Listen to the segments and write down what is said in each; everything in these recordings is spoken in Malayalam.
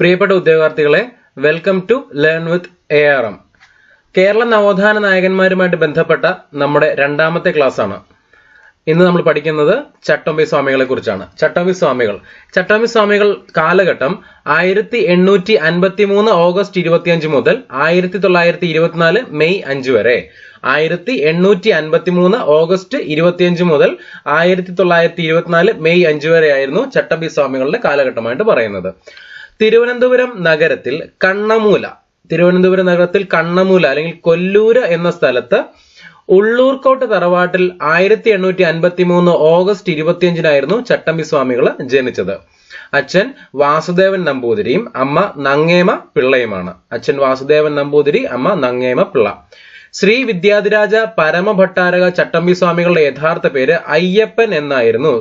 പ്രിയപ്പെട്ട ഉദ്യോഗാർത്ഥികളെ, welcome to learn with ARM. Kerala നവോത്ഥാന നായകന്മാരുമായിട്ട് ബന്ധപ്പെട്ട നമ്മുടെ രണ്ടാമത്തെ ക്ലാസ് ആണ്. ഇന്ന് നമ്മൾ പഠിക്കുന്നത് ചട്ടമ്പി സ്വാമികളെ കുറിച്ചാണ്. ചട്ടമ്പി സ്വാമികൾ കാലഘട്ടം 1853 ഓഗസ്റ്റ് 25 മുതൽ 1924 മെയ് 5 വരെ. 1853 ഓഗസ്റ്റ് 25 മുതൽ 1924 മെയ് 5 വരെ ആയിരുന്നു ചട്ടമ്പി സ്വാമികളുടെ കാലഘട്ടമായിട്ട് പറയുന്നത്. തിരുവനന്തപുരം നഗരത്തിൽ കണ്ണമൂല അല്ലെങ്കിൽ കൊല്ലൂര് എന്ന സ്ഥലത്ത് ഉള്ളൂർക്കോട്ട് തറവാട്ടിൽ 1853 ഓഗസ്റ്റ് 25 ചട്ടമ്പി സ്വാമികൾ ജനിച്ചത്. അച്ഛൻ വാസുദേവൻ നമ്പൂതിരിയും അമ്മ നങ്ങേമ പിള്ളയുമാണ്. ശ്രീ വിദ്യാധിരാജ പരമഭട്ടാരക ചട്ടമ്പി സ്വാമികളുടെ യഥാർത്ഥ പേര് അയ്യപ്പൻ എന്നായിരുന്നു.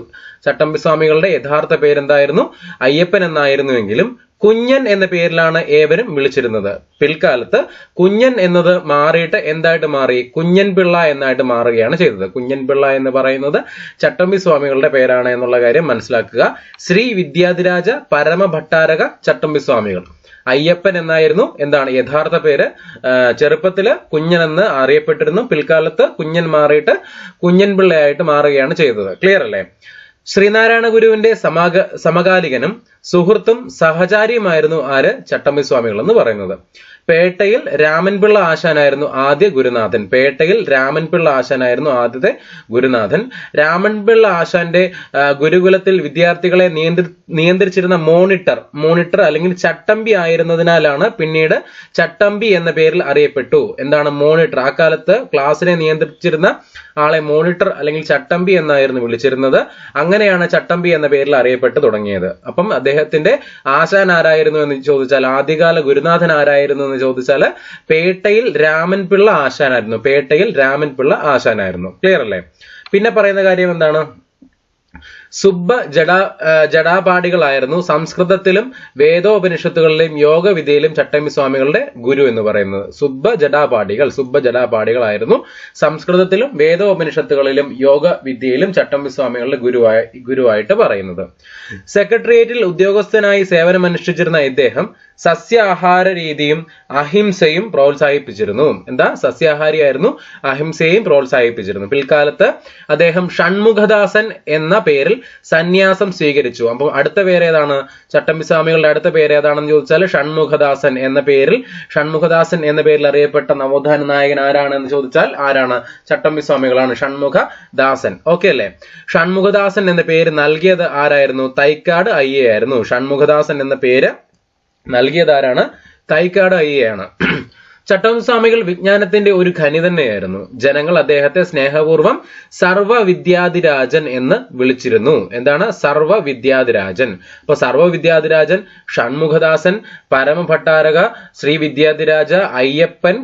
ചട്ടമ്പി സ്വാമികളുടെ യഥാർത്ഥ പേരെന്തായിരുന്നു? അയ്യപ്പൻ എന്നായിരുന്നുവെങ്കിലും കുഞ്ഞൻ എന്ന പേരിലാണ് ഏവരും വിളിച്ചിരുന്നത്. പിൽക്കാലത്ത് കുഞ്ഞൻ എന്നത് മാറിയിട്ട് എന്തായിട്ട് മാറി? കുഞ്ഞൻ പിള്ള എന്നായിട്ട് മാറുകയാണ് ചെയ്തത്. കുഞ്ഞൻ പിള്ള എന്ന് പറയുന്നത് ചട്ടമ്പി സ്വാമികളുടെ പേരാണ് എന്നുള്ള കാര്യം മനസ്സിലാക്കുക. ശ്രീ വിദ്യാധിരാജ പരമഭട്ടാരക ചട്ടമ്പി സ്വാമികൾ. അയ്യപ്പൻ എന്നായിരുന്നു യഥാർത്ഥ പേര്. ചെറുപ്പത്തില് കുഞ്ഞൻ എന്ന് അറിയപ്പെട്ടിരുന്നു. പിൽക്കാലത്ത് കുഞ്ഞൻ മാറിയിട്ട് കുഞ്ഞൻ പിള്ളയായിട്ട് മാറുകയാണ് ചെയ്തത്. ക്ലിയർ അല്ലേ? ശ്രീനാരായണ ഗുരുവിന്റെ സമകാലികനും സുഹൃത്തും സഹചാരിയുമായിരുന്നു ആര്? ചട്ടമ്പി സ്വാമികൾ എന്ന് പറയുന്നത്. പേട്ടയിൽ രാമൻപിള്ള ആശാനായിരുന്നു ആദ്യത്തെ ഗുരുനാഥൻ. രാമൻപിള്ള ആശാന്റെ ഗുരുകുലത്തിൽ വിദ്യാർത്ഥികളെ നിയന്ത്രിച്ചിരുന്ന മോണിറ്റർ അല്ലെങ്കിൽ ചട്ടമ്പി ആയിരുന്നതിനാലാണ് പിന്നീട് ചട്ടമ്പി എന്ന പേരിൽ അറിയപ്പെട്ടു. മോണിറ്റർ? ആ കാലത്ത് ക്ലാസ്സിനെ നിയന്ത്രിച്ചിരുന്ന ആളെ മോണിറ്റർ അല്ലെങ്കിൽ ചട്ടമ്പി എന്നായിരുന്നു വിളിച്ചിരുന്നത്. അങ്ങനെയാണ് ചട്ടമ്പി എന്ന പേരിൽ അറിയപ്പെട്ടു തുടങ്ങിയത്. അപ്പം അദ്ദേഹത്തിന്റെ ആശാൻ ആരായിരുന്നു എന്ന് ചോദിച്ചാൽ, ആദ്യകാല ഗുരുനാഥൻ ആരായിരുന്നു എന്ന് ചോദിച്ചാൽ പേട്ടയിൽ രാമൻപിള്ള ആശാനായിരുന്നു. ക്ലിയർ അല്ലേ? പിന്നെ പറയുന്ന കാര്യം എന്താണ്? ജടാപാടികളായിരുന്നു സംസ്കൃതത്തിലും വേദോപനിഷത്തുകളിലെയും യോഗവിദ്യയിലും ചട്ടമ്പി സ്വാമികളുടെ ഗുരു എന്ന് പറയുന്നത്. ജടാപാടികളായിരുന്നു സംസ്കൃതത്തിലും വേദോപനിഷത്തുകളിലും യോഗവിദ്യയിലും ചട്ടമ്പി സ്വാമികളുടെ ഗുരുവായിട്ട് പറയുന്നത്. സെക്രട്ടേറിയറ്റിൽ ഉദ്യോഗസ്ഥനായി സേവനമനുഷ്ഠിച്ചിരുന്ന ഇദ്ദേഹം സസ്യാഹാര രീതിയും അഹിംസയും പ്രോത്സാഹിപ്പിച്ചിരുന്നു. സസ്യാഹാരിയായിരുന്നു, അഹിംസയും പ്രോത്സാഹിപ്പിച്ചിരുന്നു. പിൽക്കാലത്ത് അദ്ദേഹം ഷൺമുഖദാസൻ എന്ന പേരിൽ സന്യാസം സ്വീകരിച്ചു. അപ്പം അടുത്ത പേരേതാണ്? ചട്ടമ്പി സ്വാമികളുടെ അടുത്ത പേരേതാണെന്ന് ചോദിച്ചാൽ ഷൺമുഖദാസൻ എന്ന പേരിൽ അറിയപ്പെട്ട നവോത്ഥാന നായകൻ ആരാണെന്ന് ചോദിച്ചാൽ ആരാണ്? ചട്ടമ്പി സ്വാമികളാണ്. ഷൺമുഖദാസൻ. ഓക്കെ അല്ലേ? ഷൺമുഖദാസൻ എന്ന പേര് നൽകിയത് ആരായിരുന്നു? തൈക്കാട് അയ്യയായിരുന്നു. ഷൺമുഖദാസൻ എന്ന പേര് നൽകിയത് ആരാണ്? തൈക്കാട് അയ്യയാണ്. ചട്ടമ്പി സ്വാമികൾ വിജ്ഞാനത്തിന്റെ ഒരു ഖനി തന്നെയായിരുന്നു. ജനങ്ങൾ അദ്ദേഹത്തെ സ്നേഹപൂർവ്വം സർവവിദ്യാധിരാജൻ എന്ന് വിളിച്ചിരുന്നു. സർവവിദ്യാധിരാജൻ. അപ്പൊ സർവവിദ്യാധിരാജൻ, ഷൺമുഖദാസൻ, പരമഭട്ടാരക, ശ്രീ വിദ്യാധിരാജ, അയ്യപ്പൻ,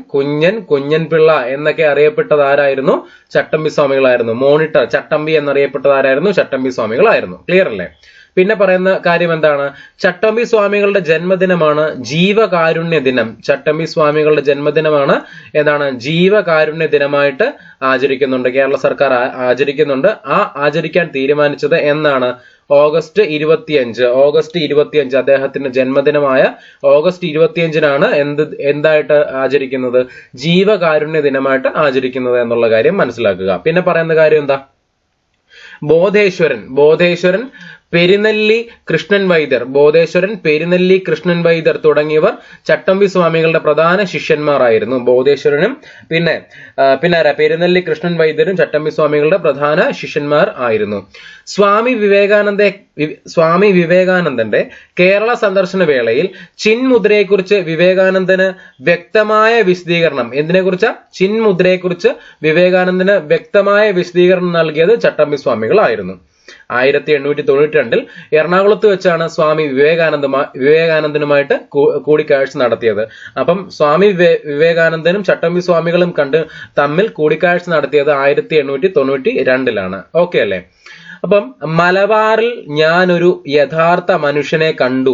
കുഞ്ഞൻ പിള്ള എന്നൊക്കെ അറിയപ്പെട്ടത് ആരായിരുന്നു? ചട്ടമ്പി സ്വാമികളായിരുന്നു. മോണിറ്റർ ചട്ടമ്പി എന്നറിയപ്പെട്ടത് ആരായിരുന്നു? ചട്ടമ്പി സ്വാമികളായിരുന്നു. ക്ലിയർ അല്ലേ? പിന്നെ പറയുന്ന കാര്യം എന്താണ്? ചട്ടമ്പി സ്വാമികളുടെ ജന്മദിനമാണ് ജീവകാരുണ്യ ദിനം. ചട്ടമ്പി സ്വാമികളുടെ ജന്മദിനമാണ് ജീവകാരുണ്യ ദിനമായിട്ട് ആചരിക്കുന്നുണ്ട്. കേരള സർക്കാർ ആചരിക്കുന്നുണ്ട്. ആചരിക്കാൻ തീരുമാനിച്ചത് എന്നാണ്? ഓഗസ്റ്റ് 25. അദ്ദേഹത്തിന്റെ ജന്മദിനമായ ഓഗസ്റ്റ് 25 എന്തായിട്ട് ആചരിക്കുന്നത്? ജീവകാരുണ്യ ദിനമായിട്ട് ആചരിക്കുന്നത് എന്നുള്ള കാര്യം മനസ്സിലാക്കുക. പിന്നെ പറയുന്ന കാര്യം എന്താ? ബോധേശ്വരൻ, പെരുന്നെല്ലി കൃഷ്ണൻ വൈദ്യർ തുടങ്ങിയവർ ചട്ടമ്പി സ്വാമികളുടെ പ്രധാന ശിഷ്യന്മാരായിരുന്നു. ബോധേശ്വരനും പിന്നെ പെരുന്നെല്ലി കൃഷ്ണൻ വൈദ്യരും ചട്ടമ്പി സ്വാമികളുടെ പ്രധാന ശിഷ്യന്മാർ ആയിരുന്നു. സ്വാമി വിവേകാനന്ദന്റെ കേരള സന്ദർശന വേളയിൽ ചിന്മുദ്രയെക്കുറിച്ച് വിവേകാനന്ദന് വ്യക്തമായ വിശദീകരണം വിവേകാനന്ദന് വ്യക്തമായ വിശദീകരണം നൽകിയത് ചട്ടമ്പി സ്വാമികളായിരുന്നു. 1892 എറണാകുളത്ത് വെച്ചാണ് സ്വാമി വിവേകാനന്ദനുമായിട്ട് കൂടിക്കാഴ്ച നടത്തിയത്. അപ്പം സ്വാമി വിവേകാനന്ദനും ചട്ടമ്പി സ്വാമികളും തമ്മിൽ കൂടിക്കാഴ്ച നടത്തിയത് 1892 ഓക്കെ അല്ലേ? അപ്പം മലബാറിൽ ഞാനൊരു യഥാർത്ഥ മനുഷ്യനെ കണ്ടു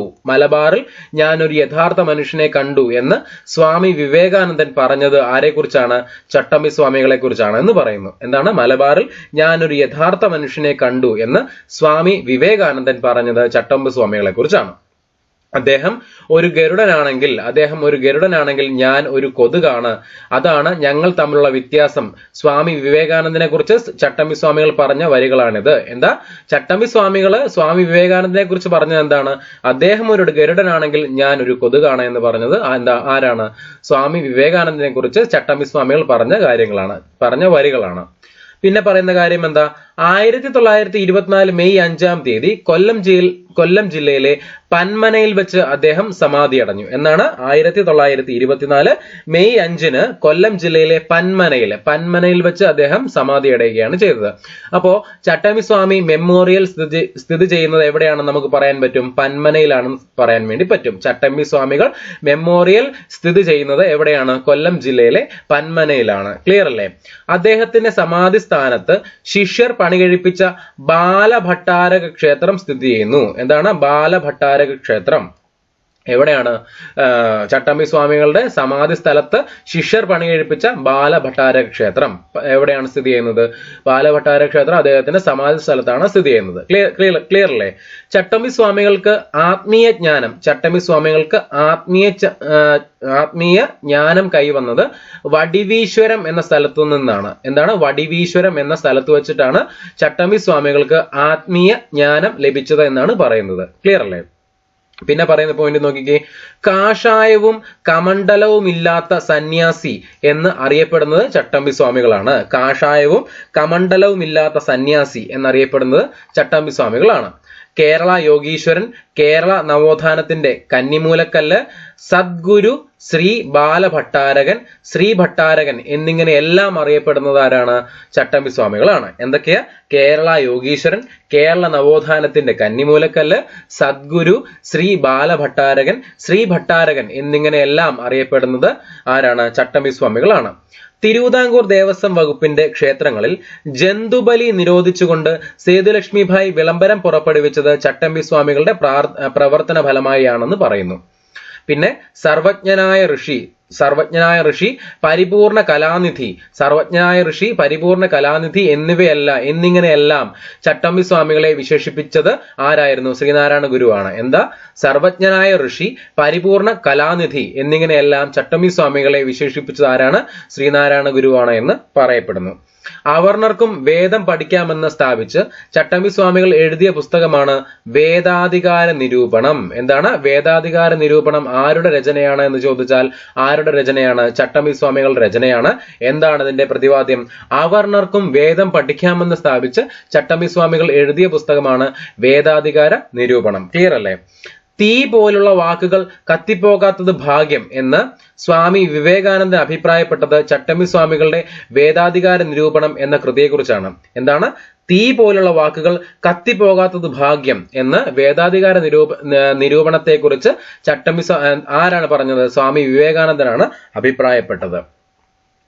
എന്ന് സ്വാമി വിവേകാനന്ദൻ പറഞ്ഞത് ആരെക്കുറിച്ചാണ്? ചട്ടമ്പി സ്വാമികളെ കുറിച്ചാണ് എന്ന് പറയുന്നു. മലബാറിൽ ഞാനൊരു യഥാർത്ഥ മനുഷ്യനെ കണ്ടു എന്ന് സ്വാമി വിവേകാനന്ദൻ പറഞ്ഞത് ചട്ടമ്പി സ്വാമികളെ കുറിച്ചാണ്. അദ്ദേഹം ഒരു ഗരുഡനാണെങ്കിൽ ഞാൻ ഒരു കൊതുകാണ്, അതാണ് ഞങ്ങൾ തമ്മിലുള്ള വ്യത്യാസം. സ്വാമി വിവേകാനന്ദനെ കുറിച്ച് ചട്ടമ്പി സ്വാമികൾ പറഞ്ഞ വരികളാണിത്. എന്താ ചട്ടമ്പി സ്വാമി വിവേകാനന്ദനെ കുറിച്ച് പറഞ്ഞത് എന്താണ്? അദ്ദേഹം ഒരു ഗരുഡനാണെങ്കിൽ ഞാൻ ഒരു കൊതുകാണ് എന്ന് പറഞ്ഞത് ആരാണ്? സ്വാമി വിവേകാനന്ദനെ കുറിച്ച് ചട്ടമ്പി സ്വാമികൾ പറഞ്ഞ വരികളാണ്. പിന്നെ പറയുന്ന കാര്യം എന്താ? 1924 മെയ് 5-ാം തീയതി കൊല്ലം ജില്ലയിലെ പന്മനയിൽ വെച്ച് അദ്ദേഹം സമാധി അടഞ്ഞു. എന്നാണ് 1924 മെയ് 5-ന് കൊല്ലം ജില്ലയിലെ പന്മനയിൽ വെച്ച് അദ്ദേഹം സമാധി അടയുകയാണ് ചെയ്തത്. അപ്പോ ചട്ടമ്പി സ്വാമി മെമ്മോറിയൽ സ്ഥിതി ചെയ്യുന്നത് എവിടെയാണെന്ന് നമുക്ക് പറയാൻ പറ്റും? പന്മനയിലാണെന്ന് പറയാൻ വേണ്ടി പറ്റും. ചട്ടമ്പി സ്വാമികൾ മെമ്മോറിയൽ സ്ഥിതി ചെയ്യുന്നത് എവിടെയാണ്? കൊല്ലം ജില്ലയിലെ പന്മനയിലാണ്. ക്ലിയർ അല്ലേ? അദ്ദേഹത്തിന്റെ സമാധി സ്ഥാനത്ത് ശിഷ്യർ പണികഴിപ്പിച്ച ബാലഭട്ടാരക ക്ഷേത്രം സ്ഥിതി ചെയ്യുന്നു. എന്താണ് ബാലഭട്ടാരക ക്ഷേത്രം? എവിടെയാണ്? ചട്ടമ്പി സ്വാമികളുടെ സമാധി സ്ഥലത്ത് ശിഷ്യർ പണികഴിപ്പിച്ച ബാലഭട്ടാരക ക്ഷേത്രം എവിടെയാണ് സ്ഥിതി ചെയ്യുന്നത്? ബാലഭട്ടാരക ക്ഷേത്രം അദ്ദേഹത്തിന്റെ സമാധി സ്ഥലത്താണ് സ്ഥിതി ചെയ്യുന്നത്. ക്ലിയർ അല്ലേ? ചട്ടമ്പി സ്വാമികൾക്ക് ആത്മീയ ജ്ഞാനം കൈവന്നത് വടിവീശ്വരം എന്ന സ്ഥലത്തു നിന്നാണ്. എന്താണ്? വടിവീശ്വരം എന്ന സ്ഥലത്ത് വെച്ചിട്ടാണ് ചട്ടമ്പി സ്വാമികൾക്ക് ആത്മീയ ജ്ഞാനം ലഭിച്ചത് എന്നാണ് പറയുന്നത്. ക്ലിയർ അല്ലേ? പിന്നെ പറയുന്ന പോയിന്റ് നോക്കിക്കേ. കാഷായവും കമണ്ഡലവും ഇല്ലാത്ത സന്യാസി എന്ന് അറിയപ്പെടുന്നത് ചട്ടമ്പി സ്വാമികളാണ്. കാഷായവും കമണ്ഡലവും ഇല്ലാത്ത സന്യാസി എന്നറിയപ്പെടുന്നത് ചട്ടമ്പി സ്വാമികളാണ്. കേരള യോഗീശ്വരൻ, കേരള നവോത്ഥാനത്തിന്റെ കന്നിമൂലക്കല്ല്, സദ്ഗുരു, ശ്രീ ഭട്ടാരകൻ എന്നിങ്ങനെ എല്ലാം അറിയപ്പെടുന്നത് ആരാണ്? ചട്ടമ്പി സ്വാമികളാണ്. എന്തൊക്കെയാ? കേരള യോഗീശ്വരൻ, കേരള നവോത്ഥാനത്തിന്റെ കന്നിമൂലക്കല്ല്, സദ്ഗുരു, ശ്രീ ഭട്ടാരകൻ എന്നിങ്ങനെ എല്ലാം അറിയപ്പെടുന്നത് ആരാണ്? ചട്ടമ്പി സ്വാമികളാണ്. തിരുവിതാംകൂർ ദേവസ്വം വകുപ്പിന്റെ ക്ഷേത്രങ്ങളിൽ ജന്തുബലി നിരോധിച്ചുകൊണ്ട് സേതുലക്ഷ്മിഭായ് വിളംബരം പുറപ്പെടുവിച്ചത് ചട്ടമ്പി സ്വാമികളുടെ പ്രവർത്തന ഫലമായാണെന്ന് പറയുന്നു. പിന്നെ സർവജ്ഞനായ ഋഷി, പരിപൂർണ കലാനിധി എന്നിങ്ങനെയെല്ലാം ചട്ടമ്പി സ്വാമികളെ വിശേഷിപ്പിച്ചത് ആരായിരുന്നു? ശ്രീനാരായണ ഗുരുവാണ്. എന്താ? സർവജ്ഞനായ ഋഷി, പരിപൂർണ കലാനിധി എന്നിങ്ങനെയെല്ലാം ചട്ടമ്പി സ്വാമികളെ വിശേഷിപ്പിച്ചത് ആരാണ്? ശ്രീനാരായണ ഗുരുവാണ് എന്ന് പറയപ്പെടുന്നു. അവർണർക്കും വേദം പഠിക്കാമെന്ന് സ്ഥാപിച്ച് ചട്ടമ്പി സ്വാമികൾ എഴുതിയ പുസ്തകമാണ് വേദാധികാര നിരൂപണം. എന്താണ് വേദാധികാര നിരൂപണം? ആരുടെ രചനയാണ് എന്ന് ചോദിച്ചാൽ ആരുടെ രചനയാണ്? ചട്ടമ്പി സ്വാമികളുടെ രചനയാണ്. എന്താണ് ഇതിന്റെ പ്രതിപാദ്യം? അവർണർക്കും വേദം പഠിക്കാമെന്ന് സ്ഥാപിച്ച് ചട്ടമ്പി സ്വാമികൾ എഴുതിയ പുസ്തകമാണ് വേദാധികാര നിരൂപണം. ക്ലിയർ അല്ലേ? തീ പോലുള്ള വാക്കുകൾ കത്തിപ്പോകാത്തത് ഭാഗ്യം എന്ന് സ്വാമി വിവേകാനന്ദൻ അഭിപ്രായപ്പെട്ടത് ചട്ടമ്പി സ്വാമികളുടെ വേദാധികാര നിരൂപണം എന്ന കൃതിയെക്കുറിച്ചാണ്. എന്താണ്? തീ പോലുള്ള വാക്കുകൾ കത്തിപ്പോകാത്തത് ഭാഗ്യം എന്ന് വേദാധികാര നിരൂപണത്തെക്കുറിച്ച് ആരാണ് പറഞ്ഞത്? സ്വാമി വിവേകാനന്ദനാണ് അഭിപ്രായപ്പെട്ടത്.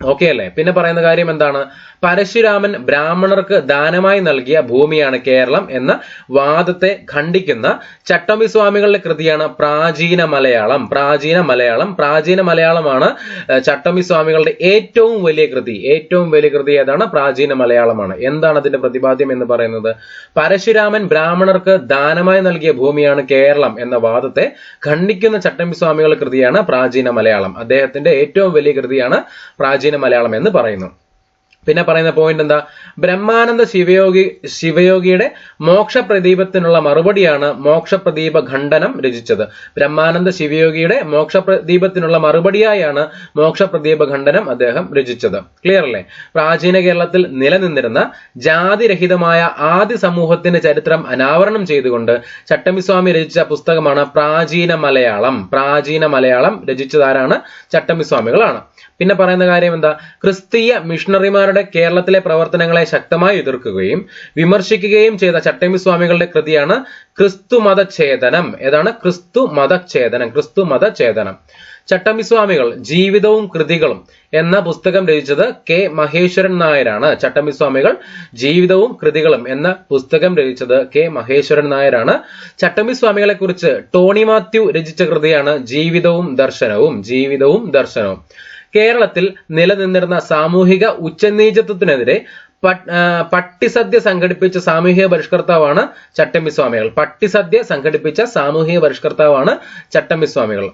ഓക്കെ അല്ലേ? പിന്നെ പറയുന്ന കാര്യം എന്താണ്? പരശുരാമൻ ബ്രാഹ്മണർക്ക് ദാനമായി നൽകിയ ഭൂമിയാണ് കേരളം എന്ന വാദത്തെ ഖണ്ഡിക്കുന്ന ചട്ടമ്പി സ്വാമികളുടെ കൃതിയാണ് പ്രാചീന മലയാളമാണ് ചട്ടമ്പി സ്വാമികളുടെ ഏറ്റവും വലിയ കൃതി. ഏതാണ്? പ്രാചീന മലയാളമാണ്. എന്താണ് അതിന്റെ പ്രതിപാദ്യം എന്ന് പറയുന്നത്? പരശുരാമൻ ബ്രാഹ്മണർക്ക് ദാനമായി നൽകിയ ഭൂമിയാണ് കേരളം എന്ന വാദത്തെ ഖണ്ഡിക്കുന്ന ചട്ടമ്പി സ്വാമികളുടെ കൃതിയാണ് പ്രാചീന മലയാളം. അദ്ദേഹത്തിന്റെ ഏറ്റവും വലിയ കൃതിയാണ് പ്രാചീന മലയാളം എന്ന് പറയുന്നു. പിന്നെ പറയുന്ന പോയിന്റ് എന്താ? ബ്രഹ്മാനന്ദ ശിവയോഗിയുടെ മോക്ഷപ്രദീപത്തിനുള്ള മറുപടിയാണ് മോക്ഷപ്രദീപ ഖണ്ഡനം രചിച്ചത്. ബ്രഹ്മാനന്ദ ശിവയോഗിയുടെ മോക്ഷപ്രദീപത്തിനുള്ള മറുപടിയായാണ് മോക്ഷപ്രദീപ ഖണ്ഡനം അദ്ദേഹം രചിച്ചത്. ക്ലിയർ അല്ലേ? പ്രാചീന കേരളത്തിൽ നിലനിന്നിരുന്ന ജാതിരഹിതമായ ആദ്യ സമൂഹത്തിന്റെ ചരിത്രം അനാവരണം ചെയ്തുകൊണ്ട് ചട്ടമ്പി സ്വാമി രചിച്ച പുസ്തകമാണ് പ്രാചീന മലയാളം. രചിച്ചതാരാണ്? ചട്ടമ്പി സ്വാമികളാണ്. പിന്നെ പറയുന്ന കാര്യം എന്താ? ക്രിസ്തീയ മിഷണറിമാരുടെ കേരളത്തിലെ പ്രവർത്തനങ്ങളെ ശക്തമായി എതിർക്കുകയും വിമർശിക്കുകയും ചെയ്ത ചട്ടമ്പി സ്വാമികളുടെ കൃതിയാണ് ക്രിസ്തുമതഛേദനം. ഏതാണ്? ക്രിസ്തുമതഛേദനം. ചട്ടമ്പി സ്വാമികൾ ജീവിതവും കൃതികളും എന്ന പുസ്തകം രചിച്ചത് കെ മഹേശ്വരൻ നായരാണ്. ചട്ടമ്പി സ്വാമികൾ ജീവിതവും കൃതികളും എന്ന പുസ്തകം രചിച്ചത് കെ മഹേശ്വരൻ നായരാണ്. ചട്ടമ്പി സ്വാമികളെ കുറിച്ച് ടോണി മാത്യു രചിച്ച കൃതിയാണ് ജീവിതവും ദർശനവും. കേരളത്തിൽ നിലനിന്നിരുന്ന സാമൂഹിക ഉച്ചനീചത്വത്തിനെതിരെ പട്ടിസദ്യ സംഘടിപ്പിച്ച സാമൂഹിക പരിഷ്കർത്താവാണ് ചട്ടമ്പി സ്വാമികൾ. പട്ടിസദ്യ സംഘടിപ്പിച്ച സാമൂഹിക പരിഷ്കർത്താവാണ് ചട്ടമ്പി സ്വാമികൾ.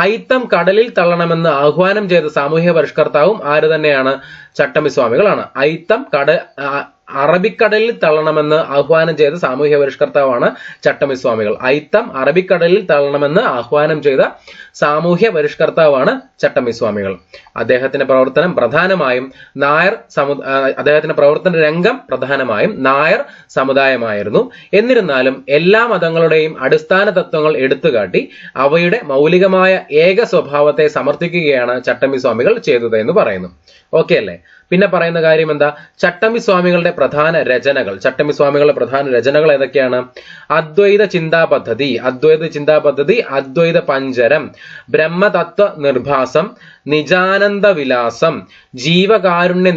അയിത്തം കടലിൽ തള്ളണമെന്ന് ആഹ്വാനം ചെയ്ത സാമൂഹിക പരിഷ്കർത്താവും ആര് തന്നെയാണ്? ചട്ടമ്പി സ്വാമികളാണ്. അയിത്തം അറബിക്കടലിൽ തള്ളണമെന്ന് ആഹ്വാനം ചെയ്ത സാമൂഹിക പരിഷ്കർത്താവാണ് ചട്ടമ്പി സ്വാമികൾ. അയിത്തം അറബിക്കടലിൽ തള്ളണമെന്ന് ആഹ്വാനം ചെയ്ത സാമൂഹ്യ പരിഷ്കർത്താവാണ് ചട്ടമ്പി സ്വാമികൾ. അദ്ദേഹത്തിന്റെ പ്രവർത്തനം പ്രധാനമായും അദ്ദേഹത്തിന്റെ പ്രവർത്തന രംഗം പ്രധാനമായും നായർ സമുദായമായിരുന്നു. എന്നിരുന്നാലും എല്ലാ മതങ്ങളുടെയും അടിസ്ഥാന തത്വങ്ങൾ എടുത്തുകാട്ടി അവയുടെ മൗലികമായ ഏക സ്വഭാവത്തെ സമർത്ഥിക്കുകയാണ് ചട്ടമ്പി സ്വാമികൾ ചെയ്തത് എന്ന് പറയുന്നു. ഓക്കെ അല്ലേ? പിന്നെ പറയുന്ന കാര്യം എന്താ? ചട്ടമ്പി സ്വാമികളുടെ പ്രധാന രചനകൾ. ചട്ടമ്പി സ്വാമികളുടെ പ്രധാന രചനകൾ ഏതൊക്കെയാണ്? അദ്വൈത ചിന്താ പദ്ധതി, അദ്വൈത പഞ്ചരം, ബ്രഹ്മതത്വ നിർഭാസം, നിജാനന്ദ വിലാസം, ജീവകാരുണ്യ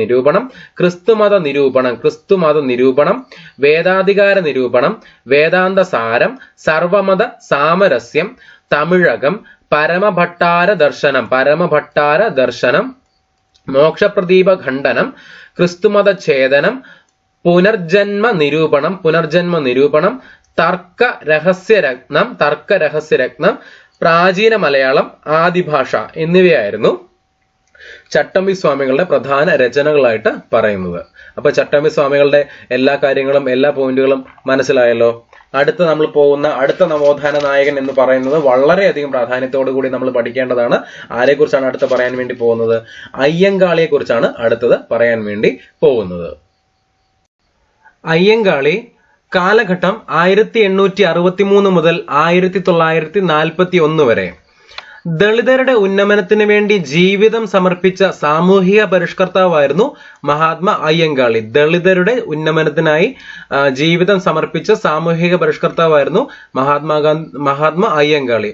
നിരൂപണം, ക്രിസ്തുമത നിരൂപണം, വേദാധികാര നിരൂപണം, വേദാന്ത സാരം, സർവമത സാമരസ്യം, തമിഴകം, പരമഭട്ടാര ദർശനം, മോക്ഷപ്രദീപ ഖണ്ഡനം, ക്രിസ്തുമത ഛേദനം, പുനർജന്മ നിരൂപണം, തർക്ക രഹസ്യരത്നം, പ്രാചീന മലയാളം, ആദിഭാഷ എന്നിവയായിരുന്നു ചട്ടമ്പി സ്വാമികളുടെ പ്രധാന രചനകളായിട്ട് പറയുന്നത്. അപ്പൊ ചട്ടമ്പി സ്വാമികളുടെ എല്ലാ കാര്യങ്ങളും എല്ലാ പോയിന്റുകളും മനസ്സിലായല്ലോ. നമ്മൾ പോകുന്ന അടുത്ത നവോത്ഥാന നായകൻ എന്ന് പറയുന്നത് വളരെയധികം പ്രാധാന്യത്തോടു കൂടി നമ്മൾ പഠിക്കേണ്ടതാണ്. ആരെക്കുറിച്ചാണ് അടുത്ത് പറയാൻ വേണ്ടി പോകുന്നത്? അയ്യങ്കാളിയെ കുറിച്ചാണ് അടുത്തത് പറയാൻ വേണ്ടി പോകുന്നത്. അയ്യങ്കാളി കാലഘട്ടം 1863 മുതൽ 1941 വരെ ദളിതരുടെ ഉന്നമനത്തിന് വേണ്ടി ജീവിതം സമർപ്പിച്ച സാമൂഹിക പരിഷ്കർത്താവായിരുന്നു മഹാത്മാ അയ്യങ്കാളി. ദളിതരുടെ ഉന്നമനത്തിനായി ജീവിതം സമർപ്പിച്ച സാമൂഹിക പരിഷ്കർത്താവായിരുന്നു മഹാത്മാ അയ്യങ്കാളി.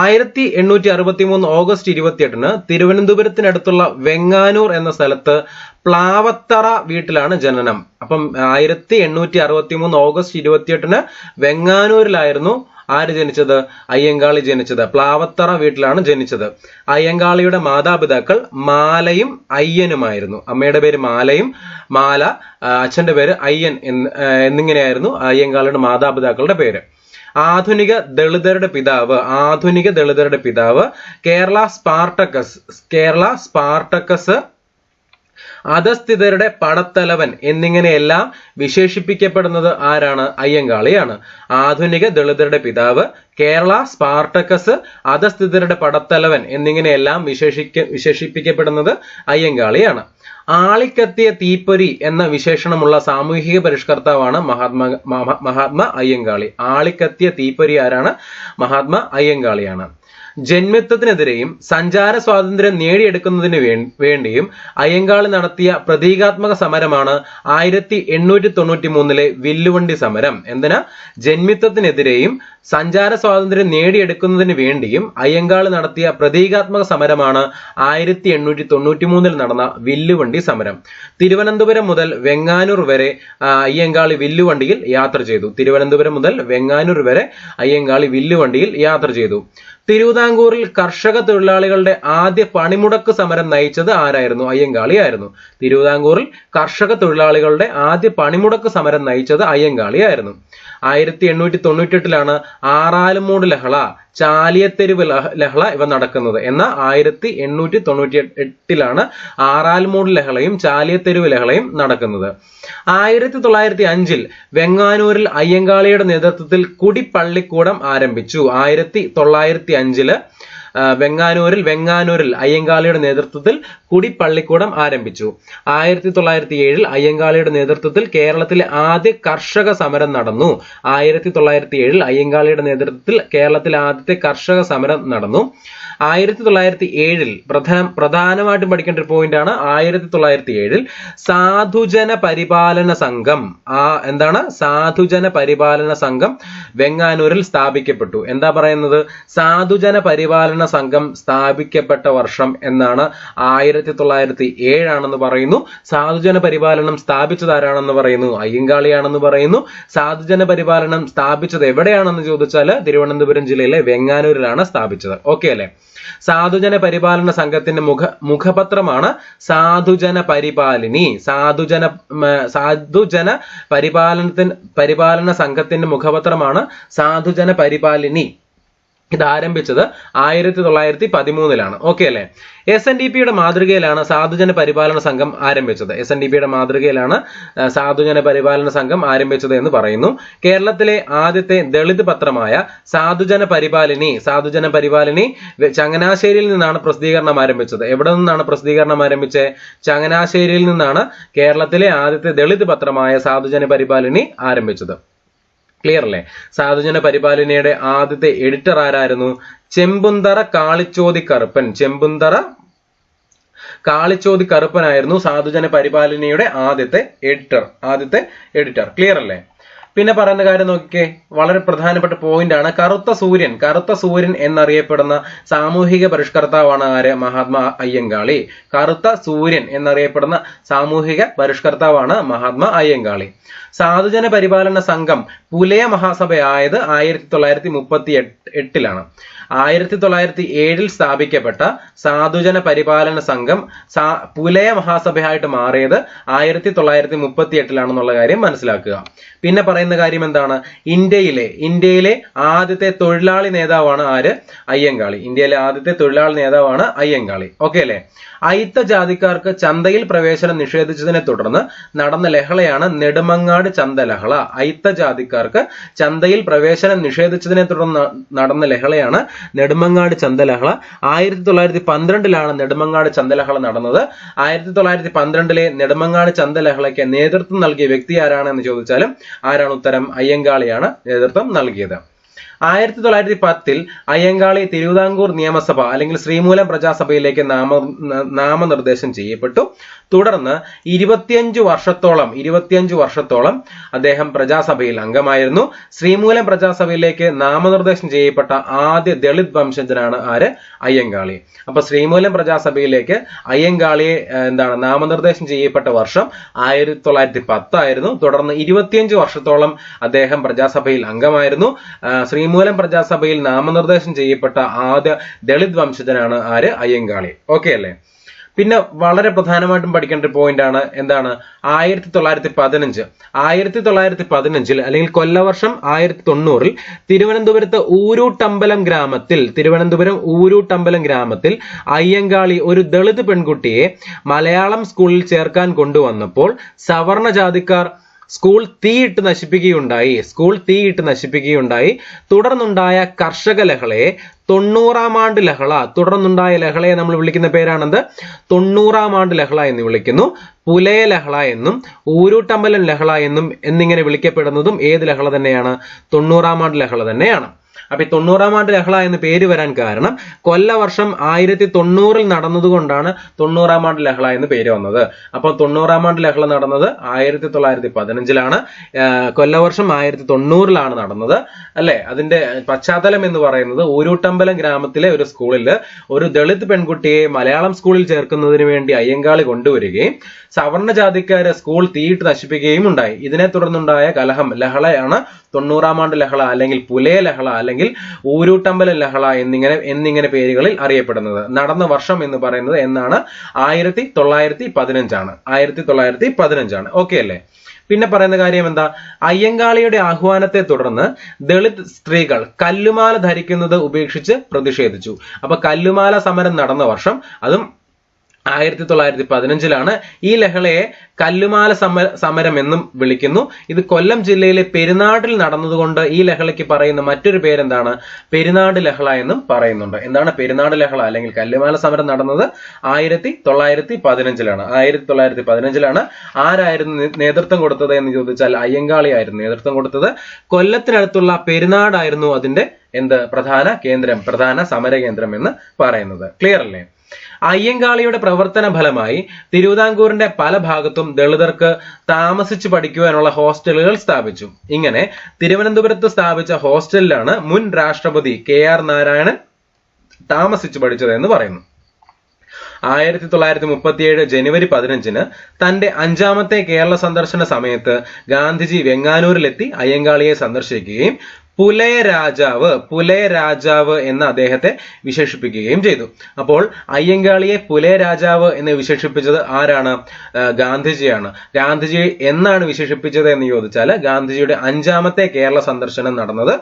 1863 ഓഗസ്റ്റ് 28 തിരുവനന്തപുരത്തിനടുത്തുള്ള വെങ്ങാനൂർ എന്ന സ്ഥലത്ത് പ്ലാവത്തറ വീട്ടിലാണ് ജനനം. അപ്പം 1863 ഓഗസ്റ്റ് 28 വെങ്ങാനൂരിലായിരുന്നു ആര് ജനിച്ചത്? അയ്യങ്കാളി ജനിച്ചത്. പ്ലാവത്തറ വീട്ടിലാണ് ജനിച്ചത്. അയ്യങ്കാളിയുടെ മാതാപിതാക്കൾ മാലയും അയ്യനുമായിരുന്നു. അമ്മയുടെ പേര് മാലയും, അച്ഛന്റെ പേര് അയ്യൻ എന്നിങ്ങനെയായിരുന്നു അയ്യങ്കാളിയുടെ മാതാപിതാക്കളുടെ പേര്. ആധുനിക ദളിതരുടെ പിതാവ്, കേരള സ്പാർട്ടക്കസ്, അധസ്ഥിതരുടെ പടത്തലവൻ എന്നിങ്ങനെയെല്ലാം വിശേഷിപ്പിക്കപ്പെടുന്നത് ആരാണ്? അയ്യങ്കാളിയാണ്. ആധുനിക ദളിതരുടെ പിതാവ്, കേരള സ്പാർട്ടക്കസ്, അധസ്ഥിതരുടെ പടത്തലവൻ എന്നിങ്ങനെയെല്ലാം വിശേഷിപ്പിക്കപ്പെടുന്നത് അയ്യങ്കാളിയാണ്. ആളിക്കത്തിയ തീപ്പൊരി എന്ന വിശേഷണമുള്ള സാമൂഹിക പരിഷ്കർത്താവാണ് മഹാത്മാ അയ്യങ്കാളി. ആളിക്കത്തിയ തീപ്പൊരി ആരാണ്? മഹാത്മാ അയ്യങ്കാളിയാണ്. ജന്മിത്വത്തിനെതിരെയും സഞ്ചാര സ്വാതന്ത്ര്യം നേടിയെടുക്കുന്നതിന് വേണ്ടിയും അയ്യങ്കാളി നടത്തിയ പ്രതീകാത്മക സമരമാണ് 1893 വില്ലുവണ്ടി സമരം. എന്തിനാ? ജന്മിത്വത്തിനെതിരെയും സഞ്ചാര സ്വാതന്ത്ര്യം നേടിയെടുക്കുന്നതിന് വേണ്ടിയും അയ്യങ്കാളി നടത്തിയ പ്രതീകാത്മക സമരമാണ് 1893 നടന്ന വില്ലുവണ്ടി സമരം. തിരുവനന്തപുരം മുതൽ വെങ്ങാനൂർ വരെ അയ്യങ്കാളി വില്ലുവണ്ടിയിൽ യാത്ര ചെയ്തു. തിരുവിതാംകൂറിൽ കർഷക തൊഴിലാളികളുടെ ആദ്യ പണിമുടക്ക് സമരം നയിച്ചത് ആരായിരുന്നു? അയ്യങ്കാളിയായിരുന്നു. തിരുവിതാംകൂറിൽ കർഷക തൊഴിലാളികളുടെ ആദ്യ പണിമുടക്ക് സമരം നയിച്ചത് അയ്യങ്കാളിയായിരുന്നു. 1898 ആറാലുമൂട് ലഹള, ചാലിയത്തെരുവ് ലഹള ഇവ നടക്കുന്നത്. എന്നാൽ 1898 ആറാലുമൂട് ലഹളയും ചാലിയത്തെരുവ് ലഹളയും നടക്കുന്നത്. 1905 വെങ്ങാനൂരിൽ അയ്യങ്കാളിയുടെ നേതൃത്വത്തിൽ കുടിപ്പള്ളിക്കൂടം ആരംഭിച്ചു. 1905 വെങ്ങാനൂരിൽ അയ്യങ്കാളിയുടെ നേതൃത്വത്തിൽ കുടിപ്പള്ളിക്കൂടം ആരംഭിച്ചു. 1907 അയ്യങ്കാളിയുടെ നേതൃത്വത്തിൽ കേരളത്തിലെ ആദ്യ കർഷക സമരം നടന്നു. 1907 അയ്യങ്കാളിയുടെ നേതൃത്വത്തിൽ കേരളത്തിലെ ആദ്യത്തെ കർഷക സമരം നടന്നു. 1907 പ്രധാനമായിട്ടും പഠിക്കേണ്ട ഒരു പോയിന്റ് ആണ്. 1907 സാധുജന പരിപാലന സംഘം സാധുജന പരിപാലന സംഘം വെങ്ങാനൂരിൽ സ്ഥാപിക്കപ്പെട്ടു. എന്താ പറയുന്നത്? സാധുജന പരിപാലന പരിപാലന സംഘം സ്ഥാപിക്കപ്പെട്ട വർഷം എന്നാണ് 1907 ആണെന്ന് പറയുന്നു. സാധുജന പരിപാലനം സ്ഥാപിച്ചത് ആരാണെന്ന് പറയുന്നു? അയ്യങ്കാളിയാണെന്ന് പറയുന്നു. സാധുജന പരിപാലനം സ്ഥാപിച്ചത് എവിടെയാണെന്ന് ചോദിച്ചാൽ തിരുവനന്തപുരം ജില്ലയിലെ വെങ്ങാനൂരിലാണ് സ്ഥാപിച്ചത്. ഓക്കെ അല്ലെ? സാധുജന പരിപാലന സംഘത്തിന്റെ മുഖപത്രമാണ് സാധുജന പരിപാലിനി. സാധുജന പരിപാലന സംഘത്തിന്റെ മുഖപത്രമാണ് സാധുജന പരിപാലിനി. ഇത് ആരംഭിച്ചത് 1913 ഓക്കെ അല്ലെ? SNDPയുടെ മാതൃകയിലാണ് സാധുജന പരിപാലന സംഘം ആരംഭിച്ചത്. SNDPയുടെ മാതൃകയിലാണ് സാധുജന പരിപാലന സംഘം ആരംഭിച്ചത് എന്ന് പറയുന്നു. കേരളത്തിലെ ആദ്യത്തെ ദളിത് പത്രമായ സാധുജന പരിപാലിനി ചങ്ങനാശ്ശേരിയിൽ നിന്നാണ് പ്രസിദ്ധീകരണം ആരംഭിച്ചത്. എവിടെ നിന്നാണ് പ്രസിദ്ധീകരണം ആരംഭിച്ചത്? ചങ്ങനാശ്ശേരിയിൽ നിന്നാണ് കേരളത്തിലെ ആദ്യത്തെ ദളിത് പത്രമായ സാധുജന പരിപാലിനി ആരംഭിച്ചത്. ക്ലിയർ അല്ലേ? സാധുജന പരിപാലനയുടെ ആദ്യത്തെ എഡിറ്റർ ആരായിരുന്നു? ചെമ്പുന്തറ കാളിച്ചോതി കറുപ്പനായിരുന്നു സാധുജന പരിപാലനയുടെ ആദ്യത്തെ എഡിറ്റർ. ക്ലിയർ അല്ലേ? പിന്നെ പറയുന്ന കാര്യം നോക്കിക്കേ, വളരെ പ്രധാനപ്പെട്ട പോയിന്റ് ആണ്. കറുത്ത സൂര്യൻ എന്നറിയപ്പെടുന്ന സാമൂഹിക പരിഷ്കർത്താവാണ് ആര്? മഹാത്മാ അയ്യങ്കാളി. കറുത്ത സൂര്യൻ എന്നറിയപ്പെടുന്ന സാമൂഹിക പരിഷ്കർത്താവാണ് മഹാത്മാ അയ്യങ്കാളി. സാധുജന പരിപാലന സംഘം പുലയ മഹാസഭയായത് 1938 1907 സ്ഥാപിക്കപ്പെട്ട സാധുജന പരിപാലന സംഘം പുലയ മഹാസഭയായിട്ട് മാറിയത് 1938 കാര്യം മനസ്സിലാക്കുക. പിന്നെ പറയുന്ന കാര്യം എന്താണ്? ഇന്ത്യയിലെ ആദ്യത്തെ തൊഴിലാളി നേതാവാണ് ആര്? അയ്യങ്കാളി. ഇന്ത്യയിലെ ആദ്യത്തെ തൊഴിലാളി നേതാവാണ് അയ്യങ്കാളി. ഓക്കെ അല്ലെ? അയിത്ത ജാതിക്കാർക്ക് ചന്തയിൽ പ്രവേശനം നിഷേധിച്ചതിനെ തുടർന്ന് നടന്ന ലഹളയാണ് നെടുമങ്ങാട് ചന്തലഹള. അയിത്ത ജാതിക്കാർക്ക് ചന്തയിൽ പ്രവേശനം നിഷേധിച്ചതിനെ തുടർന്ന് നടന്ന ലഹളയാണ് നെടുമങ്ങാട് ചന്തലഹള. 1912 നെടുമങ്ങാട് ചന്തലഹള നടന്നത്. 1912 നെടുമങ്ങാട് ചന്തലഹളയ്ക്ക് നേതൃത്വം നൽകിയ വ്യക്തി ആരാണെന്ന് ചോദിച്ചാലും ആരാണ് ഉത്തരം? അയ്യങ്കാളിയാണ് നേതൃത്വം നൽകിയത്. 1910 അയ്യങ്കാളി തിരുവിതാംകൂർ നിയമസഭ അല്ലെങ്കിൽ ശ്രീമൂലം പ്രജാസഭയിലേക്ക് നാമനിർദ്ദേശം ചെയ്യപ്പെട്ടു. തുടർന്ന് 25 വർഷത്തോളം അദ്ദേഹം പ്രജാസഭയിൽ അംഗമായിരുന്നു. ശ്രീമൂലം പ്രജാസഭയിലേക്ക് നാമനിർദ്ദേശം ചെയ്യപ്പെട്ട ആദ്യ ദളിത് വംശജനാണ് ആര്? അയ്യങ്കാളി. അപ്പൊ ശ്രീമൂലം പ്രജാസഭയിലേക്ക് അയ്യങ്കാളിയെ നാമനിർദ്ദേശം ചെയ്യപ്പെട്ട വർഷം 1910 ആയിരുന്നു. തുടർന്ന് 25 വർഷത്തോളം അദ്ദേഹം പ്രജാസഭയിൽ അംഗമായിരുന്നു. ശ്രീമൂലം പ്രജാസഭയിൽ നാമനിർദ്ദേശം ചെയ്യപ്പെട്ട ആദ്യ ദളിത് വംശജനാണ് ആര്? അയ്യങ്കാളി. ഓക്കെ അല്ലെ? പിന്നെ വളരെ പ്രധാനമായിട്ടും പഠിക്കേണ്ട പോയിന്റ് ആണ് എന്താണ്? 1915 അല്ലെങ്കിൽ കൊല്ലവർഷം 1990 തിരുവനന്തപുരം ഊരൂട്ടമ്പലം ഗ്രാമത്തിൽ അയ്യങ്കാളി ഒരു ദളിത് പെൺകുട്ടിയെ മലയാളം സ്കൂളിൽ ചേർക്കാൻ കൊണ്ടുവന്നപ്പോൾ സവർണ ജാതിക്കാർ സ്കൂൾ തീയിട്ട് നശിപ്പിക്കുകയുണ്ടായി. തുടർന്നുണ്ടായ കർഷക ലഹളയെ 90-ാം ആണ്ട് ലഹള. തുടർന്നുണ്ടായ ലഹളയെ നമ്മൾ വിളിക്കുന്ന പേരാണെന്ത്? 90-ാം ആണ്ട് ലഹള എന്ന് വിളിക്കുന്നു. പുലയ ലഹള എന്നും ഊരൂട്ടമ്പലം ലഹള എന്നിങ്ങനെ വിളിക്കപ്പെടുന്നതും ഏത് ലഹള തന്നെയാണ്? 90-ാം ആണ്ട് ലഹള തന്നെയാണ്. അപ്പൊ ഈ 90-ാം ആണ്ട് ലഹള എന്ന് പേര് വരാൻ കാരണം കൊല്ലവർഷം 1990 നടന്നതുകൊണ്ടാണ് 90-ാം ആണ്ട് ലഹള എന്ന് പേര് വന്നത്. അപ്പൊ 90-ാം ആണ്ട് ലഹള നടന്നത് 1915 കൊല്ലവർഷം 1990 നടന്നത് അല്ലെ? അതിന്റെ പശ്ചാത്തലം എന്ന് പറയുന്നത് ഊരൂട്ടമ്പലം ഗ്രാമത്തിലെ ഒരു സ്കൂളിൽ ഒരു ദളിത് പെൺകുട്ടിയെ മലയാളം സ്കൂളിൽ ചേർക്കുന്നതിന് വേണ്ടി അയ്യങ്കാളി കൊണ്ടുവരികയും സവർണ ജാതിക്കാരെ സ്കൂൾ തീയിട്ട് നശിപ്പിക്കുകയും ഉണ്ടായി. ഇതിനെ തുടർന്നുണ്ടായ ലഹളയാണ് 90-ാം ആണ്ട് ലഹള അല്ലെങ്കിൽ പുലയ ലഹള അല്ലെങ്കിൽ ഊരൂട്ടമ്പലം ലഹള എന്നിങ്ങനെ പേരുകളിൽ അറിയപ്പെടുന്നത്. നടന്ന വർഷം എന്ന് പറയുന്നത് എന്നാണ്? 1915 ഓക്കെ അല്ലേ? പിന്നെ പറയുന്ന കാര്യം എന്താ? അയ്യങ്കാളിയുടെ ആഹ്വാനത്തെ തുടർന്ന് ദളിത് സ്ത്രീകൾ കല്ലുമാല ധരിക്കുന്നത് ഉപേക്ഷിച്ച് പ്രതിഷേധിച്ചു. അപ്പൊ കല്ലുമാല സമരം നടന്ന വർഷം അതും 1915 ഈ ലഹളയെ കല്ലുമാല സമരം എന്നും വിളിക്കുന്നു. ഇത് കൊല്ലം ജില്ലയിലെ പെരുനാടിൽ നടന്നതുകൊണ്ട് ഈ ലഹളയ്ക്ക് പറയുന്ന മറ്റൊരു പേരെന്താണ്? പെരുനാട് ലഹള എന്നും പറയുന്നുണ്ട്. എന്താണ് പെരുനാട് ലഹള അല്ലെങ്കിൽ കല്ലുമാല സമരം നടന്നത്? 1915 1915 ആരായിരുന്നു നേതൃത്വം കൊടുത്തത് എന്ന് ചോദിച്ചാൽ അയ്യങ്കാളി ആയിരുന്നു നേതൃത്വം കൊടുത്തത്. കൊല്ലത്തിനടുത്തുള്ള പെരുനാടായിരുന്നു അതിന്റെ പ്രധാന സമര കേന്ദ്രം എന്ന് പറയുന്നത്. ക്ലിയർ അല്ലേ? അയ്യങ്കാളിയുടെ പ്രവർത്തന ഫലമായി തിരുവിതാംകൂറിന്റെ പല ഭാഗത്തും ദളിതർക്ക് താമസിച്ചു പഠിക്കുവാനുള്ള ഹോസ്റ്റലുകൾ സ്ഥാപിച്ചു. ഇങ്ങനെ തിരുവനന്തപുരത്ത് സ്ഥാപിച്ച ഹോസ്റ്റലിലാണ് മുൻ രാഷ്ട്രപതി KR നാരായണൻ താമസിച്ചു പഠിച്ചത് എന്ന് പറയുന്നു. 1937 ജനുവരി 15 തന്റെ 5ാമത്തെ കേരള സന്ദർശന സമയത്ത് ഗാന്ധിജി വെങ്ങാനൂരിലെത്തി അയ്യങ്കാളിയെ സന്ദർശിക്കുകയും പുലയ രാജാവ് എന്ന് അദ്ദേഹത്തെ വിശേഷിപ്പിക്കുകയും ചെയ്തു. അപ്പോൾ അയ്യങ്കാളിയെ പുലയ രാജാവ് എന്ന് വിശേഷിപ്പിച്ചത് ആരാണ്? ഗാന്ധിജിയാണ്. ഗാന്ധിജി എന്നാണ് വിശേഷിപ്പിച്ചത് എന്ന് ചോദിച്ചാൽ ഗാന്ധിജിയുടെ 5ാമത്തെ കേരള സന്ദർശനം നടന്നത്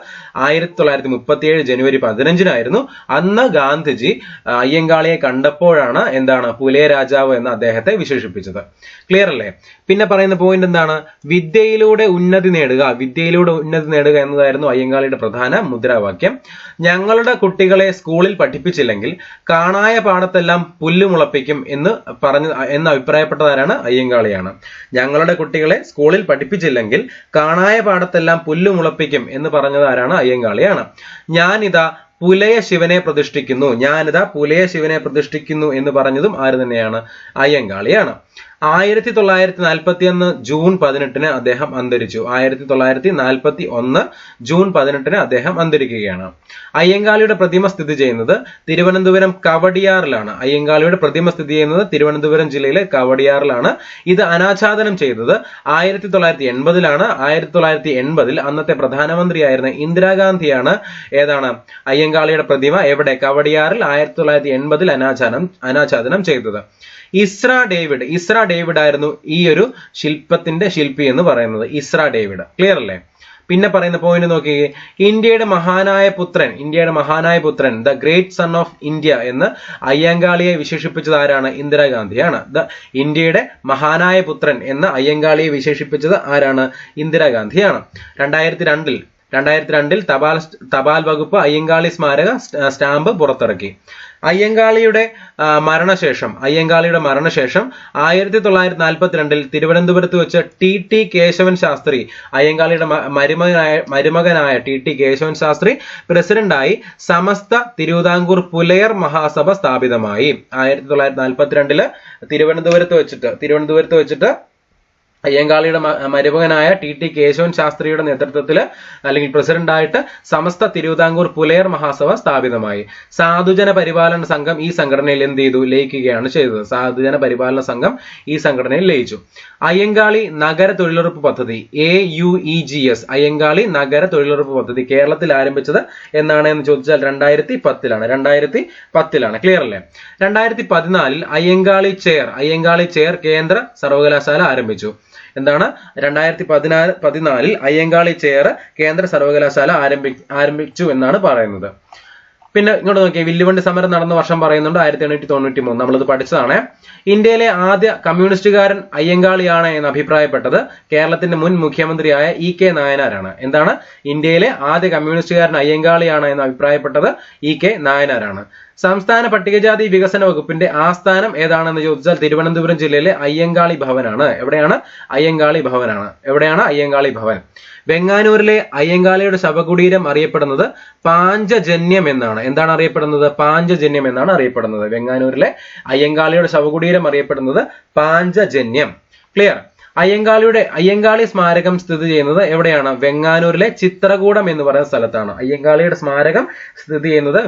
1937 ജനുവരി 15 അന്ന് ഗാന്ധിജി അയ്യങ്കാളിയെ കണ്ടപ്പോഴാണ് എന്താണ് പുലയ രാജാവ് എന്ന് അദ്ദേഹത്തെ വിശേഷിപ്പിച്ചത്. ക്ലിയർ അല്ലേ? പിന്നെ പറയുന്ന പോയിന്റ് എന്താണ്? വിദ്യയിലൂടെ ഉന്നതി നേടുക എന്നതായിരുന്നു അയ്യങ്കാളിയുടെ പ്രധാന മുദ്രാവാക്യം. ഞങ്ങളുടെ കുട്ടികളെ സ്കൂളിൽ പഠിപ്പിച്ചില്ലെങ്കിൽ കാണായ പാടത്തെല്ലാം പുല്ലുമുളപ്പിക്കും എന്ന് അഭിപ്രായപ്പെട്ടതാരാണ്? അയ്യങ്കാളിയാണ്. ഞങ്ങളുടെ കുട്ടികളെ സ്കൂളിൽ പഠിപ്പിച്ചില്ലെങ്കിൽ കാണായ പാടത്തെല്ലാം പുല്ലുമുളപ്പിക്കും എന്ന് പറഞ്ഞതാരാണ്? അയ്യങ്കാളിയാണ്. ഞാനിതാ പുലയ ശിവനെ പ്രതിഷ്ഠിക്കുന്നു എന്ന് പറഞ്ഞതും ആര് തന്നെയാണ്? അയ്യങ്കാളിയാണ്. 1941 ജൂൺ 18 അദ്ദേഹം അന്തരിച്ചു. 1941 ജൂൺ 18 അദ്ദേഹം അന്തരിക്കുകയാണ്. അയ്യങ്കാളിയുടെ പ്രതിമ സ്ഥിതി ചെയ്യുന്നത് തിരുവനന്തപുരം കവടിയാറിലാണ്. തിരുവനന്തപുരം ജില്ലയിലെ കവടിയാറിലാണ്. ഇത് അനാച്ഛാദനം ചെയ്തത് 1980 1980 അന്നത്തെ പ്രധാനമന്ത്രിയായിരുന്ന ഇന്ദിരാഗാന്ധിയാണ് അയ്യങ്കാളിയുടെ പ്രതിമ എവിടെ? കവടിയാറിൽ 1980 അനാച്ഛാദനം ചെയ്തത്. ഇസ്ര ഡേവിഡ് ആയിരുന്നു ഈ ഒരു ശില്പത്തിന്റെ ശില്പി എന്ന് പറയുന്നത്. ഇസ്ര ഡേവിഡ്. ക്ലിയർ അല്ലേ? പിന്നെ പറയുന്ന പോയിന്റ് നോക്കിയേ. ഇന്ത്യയുടെ മഹാനായ പുത്രൻ the great son of India എന്ന് അയ്യങ്കാളിയെ വിശേഷിപ്പിച്ചത് ആരാണ്? ഇന്ദിരാഗാന്ധിയാണ്. ഇന്ത്യയുടെ മഹാനായ പുത്രൻ എന്ന് അയ്യങ്കാളിയെ വിശേഷിപ്പിച്ചത് ആരാണ്? ഇന്ദിരാഗാന്ധിയാണ്. 2002 തപാൽ വകുപ്പ് അയ്യങ്കാളി സ്മാരക സ്റ്റാമ്പ് പുറത്തിറക്കി. അയ്യങ്കാളിയുടെ മരണശേഷം 1942 തിരുവനന്തപുരത്ത് വെച്ച് ടി കേശവൻ ശാസ്ത്രി, അയ്യങ്കാളിയുടെ മരുമകനായ ടി കേശവൻ ശാസ്ത്രി പ്രസിഡന്റായി സമസ്ത തിരുവിതാംകൂർ പുലയർ മഹാസഭ സ്ഥാപിതമായി. 1942 തിരുവനന്തപുരത്ത് വെച്ചിട്ട് അയ്യങ്കാളിയുടെ മരുമകനായ ടി കേശവൻ ശാസ്ത്രിയുടെ നേതൃത്വത്തിൽ അല്ലെങ്കിൽ പ്രസിഡന്റായിട്ട് സമസ്ത തിരുവിതാംകൂർ പുലയർ മഹാസഭ സ്ഥാപിതമായി. സാധുജന പരിപാലന സംഘം ഈ സംഘടനയിൽ എന്ത് ചെയ്തു? ലയിക്കുകയാണ് ചെയ്തത്. ലയിച്ചു. അയ്യങ്കാളി നഗര തൊഴിലുറപ്പ് പദ്ധതി AUEGS അയ്യങ്കാളി നഗര തൊഴിലുറപ്പ് പദ്ധതി കേരളത്തിൽ ആരംഭിച്ചത് എന്നാണ് എന്ന് ചോദിച്ചാൽ 2010 ക്ലിയർ അല്ലേ? 2014 അയ്യങ്കാളി ചെയർ കേന്ദ്ര സർവകലാശാല ആരംഭിച്ചു. 2014 അയ്യങ്കാളി ചെയർ കേന്ദ്ര സർവകലാശാല ആരംഭിച്ചു എന്നാണ് പറയുന്നത്. പിന്നെ ഇങ്ങോട്ട് നോക്കിയാൽ വില്ലുവണ്ടി സമരം നടന്ന വർഷം പറയുന്നുണ്ട് 1893. നമ്മളിത് പഠിച്ചതാണ്. ഇന്ത്യയിലെ ആദ്യ കമ്മ്യൂണിസ്റ്റുകാരൻ അയ്യങ്കാളിയാണ് എന്ന് അഭിപ്രായപ്പെട്ടത് കേരളത്തിന്റെ മുൻ മുഖ്യമന്ത്രിയായ EK നായനാരാണ്. ഇന്ത്യയിലെ ആദ്യ കമ്മ്യൂണിസ്റ്റുകാരൻ അയ്യങ്കാളിയാണ് എന്ന് അഭിപ്രായപ്പെട്ടത് EK നായനാരാണ്. സംസ്ഥാന പട്ടികജാതി വികസന വകുപ്പിന്റെ ആസ്ഥാനം ഏതാണെന്ന് ചോദിച്ചാൽ തിരുവനന്തപുരം ജില്ലയിലെ അയ്യങ്കാളി ഭവനാണ്. എവിടെയാണ്? അയ്യങ്കാളി ഭവൻ. വെങ്ങാനൂരിലെ അയ്യങ്കാളിയുടെ ശവകുടീരം അറിയപ്പെടുന്നത് പാഞ്ചജന്യം എന്നാണ്. എന്താണ് അറിയപ്പെടുന്നത്? പാഞ്ചജന്യം എന്നാണ് അറിയപ്പെടുന്നത്. വെങ്ങാനൂരിലെ അയ്യങ്കാളിയുടെ ശവകുടീരം അറിയപ്പെടുന്നത് പാഞ്ചജന്യം. ക്ലിയർ? അയ്യങ്കാളി സ്മാരകം സ്ഥിതി ചെയ്യുന്നത് എവിടെയാണ്? വെങ്ങാനൂരിലെ ചിത്രകൂടം എന്ന് പറയുന്ന സ്ഥലത്താണ്. അയ്യങ്കാളിയുടെ സ്മാരകം സ്ഥിതി ചെയ്യുന്നത്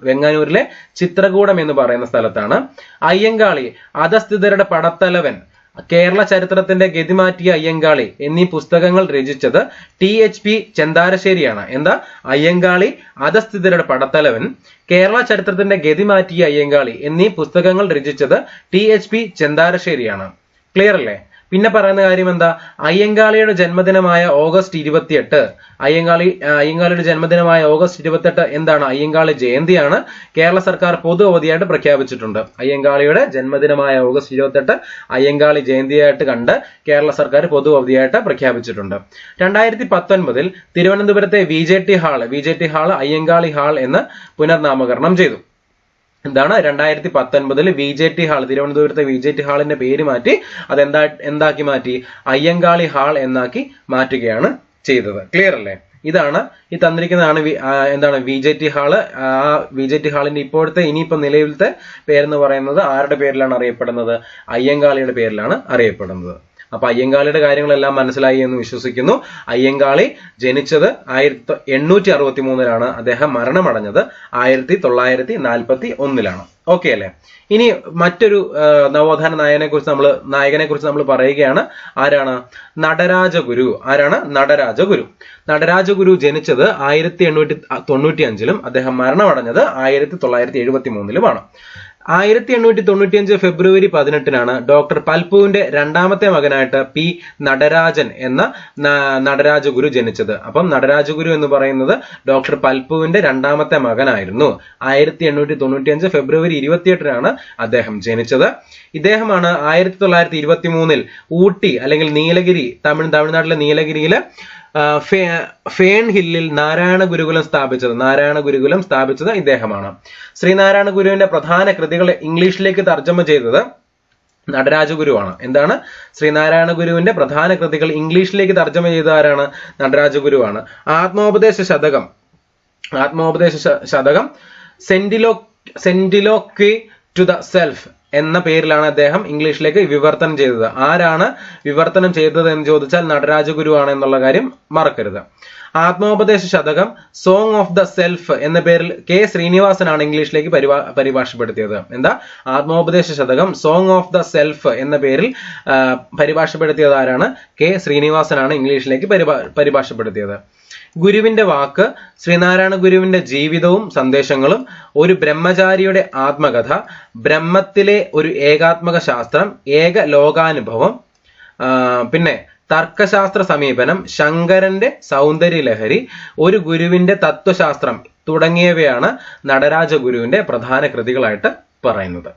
വെങ്ങാനൂരിലെ ചിത്രകൂടം എന്ന് പറയുന്ന സ്ഥലത്താണ്. അയ്യങ്കാളി, അധസ്ഥിതരുടെ പടത്തലവൻ, കേരള ചരിത്രത്തിന്റെ ഗതിമാറ്റിയ അയ്യങ്കാളി എന്നീ പുസ്തകങ്ങൾ രചിച്ചത് THP ചെന്താരശ്ശേരിയാണ്. അയ്യങ്കാളി, അധസ്ഥിതരുടെ പടത്തലവൻ, കേരള ചരിത്രത്തിന്റെ ഗതിമാറ്റിയ അയ്യങ്കാളി എന്നീ പുസ്തകങ്ങൾ രചിച്ചത് THP ചെന്താരശ്ശേരിയാണ്. ക്ലിയർ അല്ലേ? പിന്നെ പറയുന്ന കാര്യം എന്താ? അയ്യങ്കാളിയുടെ ജന്മദിനമായ ഓഗസ്റ്റ് 28 അയ്യങ്കാളിയുടെ ജന്മദിനമായ ഓഗസ്റ്റ് 28 എന്താണ്? അയ്യങ്കാളി ജയന്തിയാണ്. കേരള സർക്കാർ പൊതു അവധിയായിട്ട് പ്രഖ്യാപിച്ചിട്ടുണ്ട്. അയ്യങ്കാളിയുടെ ജന്മദിനമായ ഓഗസ്റ്റ് 28 അയ്യങ്കാളി ജയന്തിയായിട്ട് കണ്ട് കേരള സർക്കാർ പൊതു അവധിയായിട്ട് പ്രഖ്യാപിച്ചിട്ടുണ്ട്. 2019 തിരുവനന്തപുരത്തെ VJT ഹാൾ അയ്യങ്കാളി ഹാൾ എന്ന് പുനർനാമകരണം ചെയ്തു. 2019 VJT ഹാൾ, തിരുവനന്തപുരത്തെ VJT ഹാളിന്റെ പേര് മാറ്റി എന്താക്കി മാറ്റി? അയ്യങ്കാളി ഹാൾ എന്നാക്കി മാറ്റുകയാണ് ചെയ്തത്. ക്ലിയർ അല്ലേ? ഇതാണ് ഈ തന്നിരിക്കുന്നതാണ് VJT ഹാള്. ആ VJT ഹാളിന്റെ ഇനിയിപ്പോ നിലവിലത്തെ പേരെന്ന് പറയുന്നത് ആരുടെ പേരിലാണ് അറിയപ്പെടുന്നത്? അയ്യങ്കാളിയുടെ പേരിലാണ് അറിയപ്പെടുന്നത്. അപ്പൊ അയ്യങ്കാളിയുടെ കാര്യങ്ങളെല്ലാം മനസ്സിലായി എന്ന് വിശ്വസിക്കുന്നു. അയ്യങ്കാളി ജനിച്ചത് 1863 അദ്ദേഹം മരണമടഞ്ഞത് 1941 ഓക്കെ അല്ലെ. ഇനി മറ്റൊരു നവോത്ഥാന നായകനെ കുറിച്ച് നമ്മൾ പറയുകയാണ്. ആരാണ്? നടരാജഗുരു. ആരാണ്? നടരാജഗുരു. നടരാജഗുരു ജനിച്ചത് 1895 അദ്ദേഹം മരണമടഞ്ഞത് 1973 1895 ഫെബ്രുവരി 18 ഡോക്ടർ പൽപുവിന്റെ രണ്ടാമത്തെ മകനായിട്ട് പി നടരാജൻ എന്ന നടരാജഗുരു ജനിച്ചത്. അപ്പം നടരാജഗുരു എന്ന് പറയുന്നത് ഡോക്ടർ പൽപുവിന്റെ രണ്ടാമത്തെ മകനായിരുന്നു. 1895 ഫെബ്രുവരി 28 അദ്ദേഹം ജനിച്ചത്. ഇദ്ദേഹമാണ് 1923 ഊട്ടി അല്ലെങ്കിൽ നീലഗിരി, തമിഴ്നാട്ടിലെ നീലഗിരിയിലെ ഫേൺ ഹില്ലിൽ നാരായണ ഗുരുകുലം സ്ഥാപിച്ചത് ഇദ്ദേഹമാണ്. ശ്രീനാരായണ ഗുരുവിന്റെ പ്രധാന കൃതികൾ ഇംഗ്ലീഷിലേക്ക് തർജ്ജമ ചെയ്തത് നടരാജഗുരുവാണ്. എന്താണ്? ശ്രീനാരായണ ഗുരുവിന്റെ പ്രധാന കൃതികൾ ഇംഗ്ലീഷിലേക്ക് തർജ്ജമ ചെയ്ത ആരാണ്? നടരാജഗുരുവാണ്. ആത്മോപദേശ ശതകം സെന്റിലോക്വി ടു ദ സെൽഫ് എന്ന പേരിലാണ് അദ്ദേഹം ഇംഗ്ലീഷിലേക്ക് വിവർത്തനം ചെയ്തത്. ആരാണ് വിവർത്തനം ചെയ്തത് എന്ന് ചോദിച്ചാൽ നടരാജഗുരു ആണ് എന്നുള്ള കാര്യം മറക്കരുത്. ആത്മോപദേശ ശതകം സോങ് ഓഫ് ദ സെൽഫ് എന്ന പേരിൽ കെ ശ്രീനിവാസനാണ് ഇംഗ്ലീഷിലേക്ക് പരിഭാഷപ്പെടുത്തിയത്. എന്താ? ആത്മോപദേശ ശതകം സോങ് ഓഫ് ദ സെൽഫ് എന്ന പേരിൽ പരിഭാഷപ്പെടുത്തിയത് ആരാണ്? കെ ശ്രീനിവാസനാണ് ഇംഗ്ലീഷിലേക്ക് പരിഭാഷപ്പെടുത്തിയത്. ഗുരുവിന്റെ വാക്ക്, ശ്രീനാരായണ ഗുരുവിന്റെ ജീവിതവും സന്ദേശങ്ങളും, ഒരു ബ്രഹ്മചാരിയുടെ ആത്മകഥ, ബ്രഹ്മത്തിലെ ഒരു ഏകാത്മക ശാസ്ത്രം, ഏക ലോകാനുഭവം, പിന്നെ തർക്കശാസ്ത്ര സമീപനം, ശങ്കരന്റെ സൗന്ദര്യലഹരി, ഒരു ഗുരുവിന്റെ തത്വശാസ്ത്രം തുടങ്ങിയവയാണ് നടരാജഗുരുവിന്റെ പ്രധാന കൃതികളായിട്ട് പറയുന്നത്.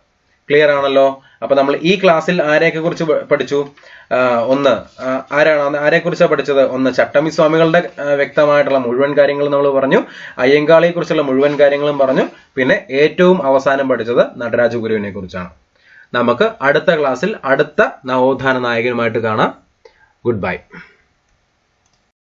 ക്ലിയർ ആണല്ലോ? അപ്പൊ നമ്മൾ ഈ ക്ലാസ്സിൽ ആരെയൊക്കെ കുറിച്ച് പഠിച്ചു? ആരെക്കുറിച്ചാണ് പഠിച്ചത്? ഒന്ന് ചട്ടമ്പി സ്വാമികളുടെ വ്യക്തമായിട്ടുള്ള മുഴുവൻ കാര്യങ്ങളും നമ്മൾ പറഞ്ഞു. അയ്യങ്കാളിയെ കുറിച്ചുള്ള മുഴുവൻ കാര്യങ്ങളും പറഞ്ഞു. പിന്നെ ഏറ്റവും അവസാനം പഠിച്ചത് നടരാജഗുരുവിനെ കുറിച്ചാണ്. നമുക്ക് അടുത്ത ക്ലാസ്സിൽ അടുത്ത നവോത്ഥാന നായകനുമായിട്ട് കാണാം. Good bye.